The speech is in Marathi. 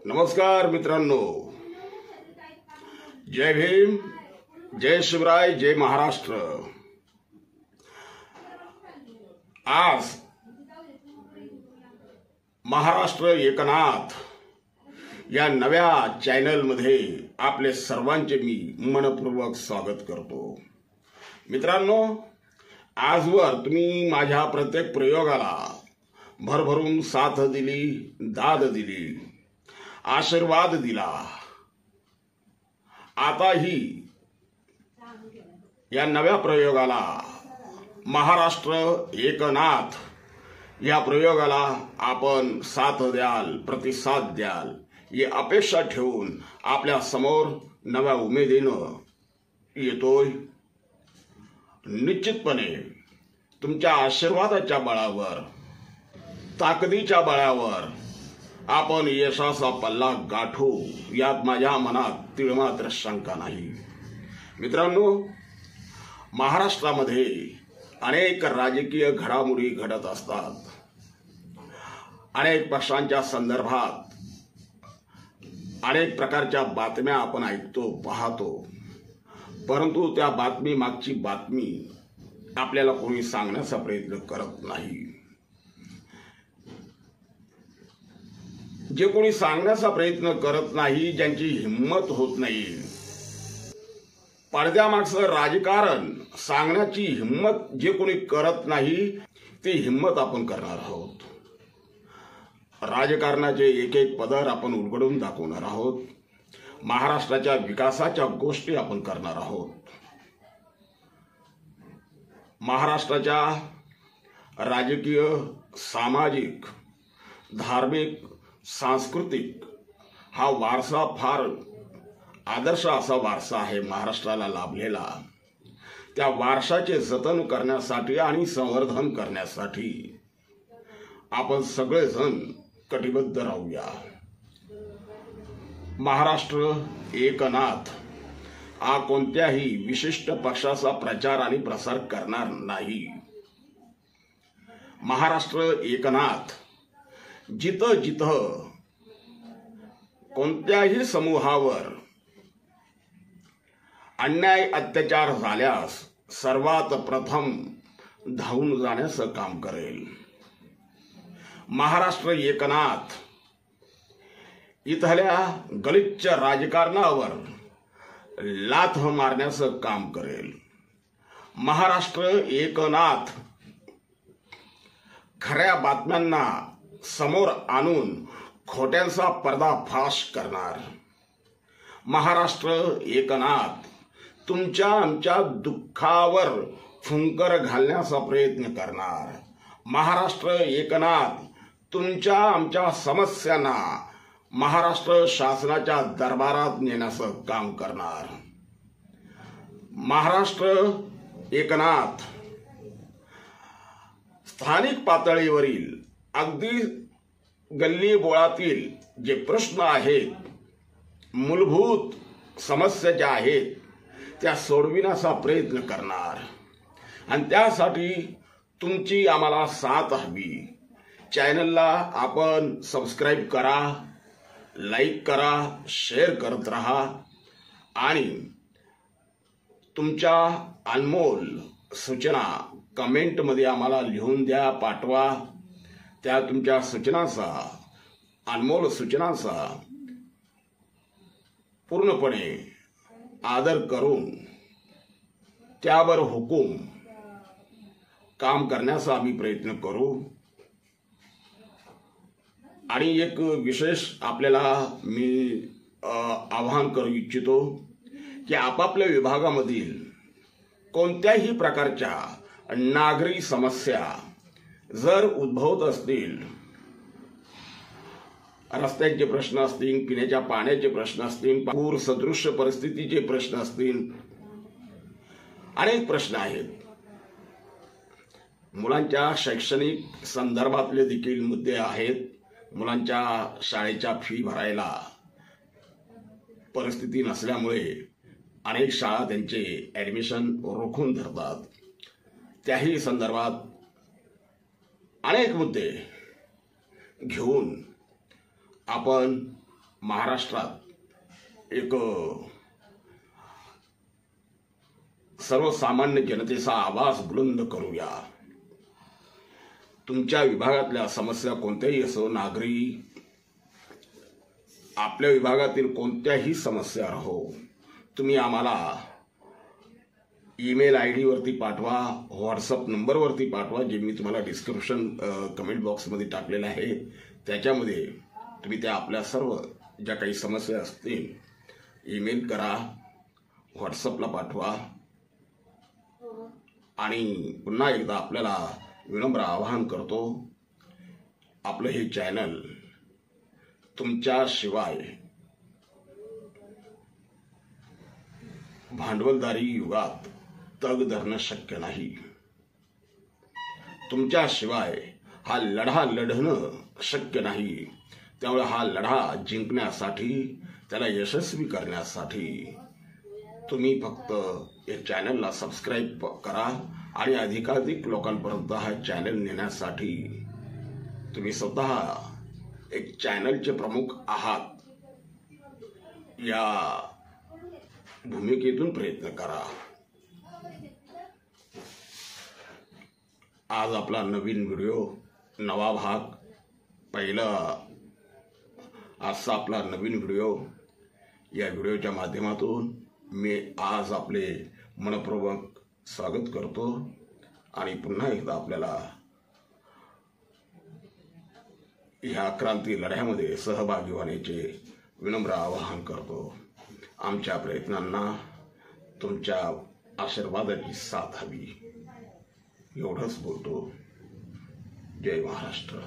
नमस्कार मित्रांनो, जय भीम, जय शिवराय, जय महाराष्ट्र। आज महाराष्ट्र एकनाथ या नव्या चॅनलमध्ये आपले सर्वांचे मी मनपूर्वक स्वागत करतो। मित्रांनो, आजवर तुम्ही माझ्या प्रत्येक प्रयोगाला भरभरून साथ दिली, दाद दिली, आशीर्वाद दिला। आताही या नव्या प्रयोगाला महाराष्ट्र एकनाथ या प्रयोगाला आपण साथ द्याल, प्रतिसाद द्याल ही अपेक्षा ठेवून आपल्या समोर नव्या उमेदीनं येतोय। निश्चितपणे तुमच्या आशीर्वादाच्या बळावर, ताकदीच्या बळावर आपण यशाचा पल्ला गाठू यात माझ्या मनात तिळमात्र शंका नाही। मित्रांनो, महाराष्ट्रामध्ये अनेक राजकीय घडामोडी घडत असतात। अनेक पक्षांच्या संदर्भात अनेक प्रकारच्या बातम्या आपण ऐकतो, पाहतो, परंतु त्या बातमी मागची बातमी आपल्याला कोणी सांगण्याचा प्रयत्न करत नाही। जे कोणी सांगण्याचा प्रयत्न करत नाही, ज्यांची हिंमत होत नाही, पडद्यामागचं राजकारण सांगण्याची हिंमत जे कोणी करत नाही, ती हिंमत आपण करणार आहोत। राजकारणाचे एक एक पदर आपण उलगडून दाखवणार आहोत। महाराष्ट्राच्या विकासाच्या गोष्टी आपण करणार आहोत। महाराष्ट्राच्या राजकीय, सामाजिक, धार्मिक, सांस्कृतिक हा वारसा फार आदर्श असा वारसा आहे महाराष्ट्राला लाभलेला। त्या वारसाचे जतन करण्यासाठी आणि संवर्धन करण्यासाठी आपण सगळेजण कटिबद्ध राहूया। महाराष्ट्र एकनाथ हा कोणत्याही विशिष्ट पक्षाचा प्रचार आणि प्रसार करणार नाही। महाराष्ट्र एकनाथ जिथं जिथं कोणत्याही समूहावर अन्याय अत्याचार झाल्यास सर्वात प्रथम धावून जाण्याचं काम करेल। महाराष्ट्र एकनाथ इथल्या गलिच्छ राजकारणावर लाथ मारण्याचं काम करेल। महाराष्ट्र एकनाथ खऱ्या बातम्यांना समोर आणून खोट्यांचा पर्दाफाश करणार। महाराष्ट्र एकनाथ तुमच्या आमच्या दुःखावर फुंकर घालण्याचा प्रयत्न करणार। महाराष्ट्र एकनाथ तुमच्या आमच्या समस्यांना महाराष्ट्र शासनाच्या दरबारात नेण्याचं काम करणार। महाराष्ट्र एकनाथ स्थानिक पातळीवरील अगदी गल्ली बोळातील जे प्रश्न आहेत, मूलभूत समस्या ज्या आहेत, त्या सोडविण्याचा प्रयत्न करणार। आणि त्यासाठी तुमची आम्हाला साथ हवी। चॅनलला आपण सबस्क्राईब करा, लाईक करा, शेअर करत राहा आणि तुमच्या अनमोल सूचना कमेंटमध्ये आम्हाला लिहून द्या, पाठवा। त्या तुमच्या सूचनांचा, अनमोल सूचनांचा पूर्णपणे आदर करून त्यावर हुकूम काम करण्याचा आम्ही प्रयत्न करू। आणि एक विशेष आपल्याला मी आवाहन करू इच्छितो की आपापल्या विभागामधील कोणत्याही प्रकारच्या नागरी समस्या जर उद्भवत असतील, रस्त्यांचे प्रश्न असतील, पिण्याच्या पाण्याचे प्रश्न असतील, पूर सदृश्य परिस्थितीचे प्रश्न असतील, अनेक प्रश्न आहेत। मुलांच्या शैक्षणिक संदर्भातले देखील मुद्दे आहेत। मुलांच्या शाळेच्या फी भरायला परिस्थिती नसल्यामुळे अनेक शाळा त्यांचे ॲडमिशन रोखून धरतात। त्याही संदर्भात अनेक मुद्दे घेऊन आपण महाराष्ट्रात एक सर्वसामान्य जनतेचा आवाज बुलंद करूया। तुमच्या विभागातल्या समस्या कोणत्याही असो, नागरी आपल्या विभागातील कोणत्याही समस्या राहो, तुम्ही आम्हाला ईमेल ID वरती पाठवा, व्हॉट्सअप नंबरवरती पाठवा, जे मी तुम्हाला डिस्क्रिप्शन कमेंट बॉक्समध्ये टाकलेलं आहे। त्याच्यामध्ये तुम्ही त्या आपल्या सर्व ज्या काही समस्या असतील ईमेल करा, व्हॉट्सअपला पाठवा। आणि पुन्हा एकदा आपल्याला विनम्र आवाहन करतो, आपलं हे चॅनल तुमच्याशिवाय भांडवलदारी युगात तग धरणं शक्य नाही। तुमच्याशिवाय हा लढा लढणं शक्य नाही। त्यामुळे हा लढा जिंकण्यासाठी, त्याला यशस्वी करण्यासाठी तुम्ही फक्त या चॅनलला सबस्क्राईब करा आणि अधिकाधिक लोकांपर्यंत हा चॅनल नेण्यासाठी तुम्ही स्वतः एक चॅनलचे प्रमुख आहात या भूमिकेतून प्रयत्न करा। आज आपला नवीन व्हिडिओ, नवा भाग, पहिला आजचा आपला नवीन व्हिडिओ, या व्हिडिओच्या माध्यमातून मी आज आपले मनपूर्वक स्वागत करतो आणि पुन्हा एकदा आपल्याला ह्या क्रांती लढ्यामध्ये सहभागी होण्याचे विनम्र आवाहन करतो। आमच्या प्रयत्नांना तुमच्या आशीर्वादाची साथ हवी, एवढंच बोलतो। जय महाराष्ट्र।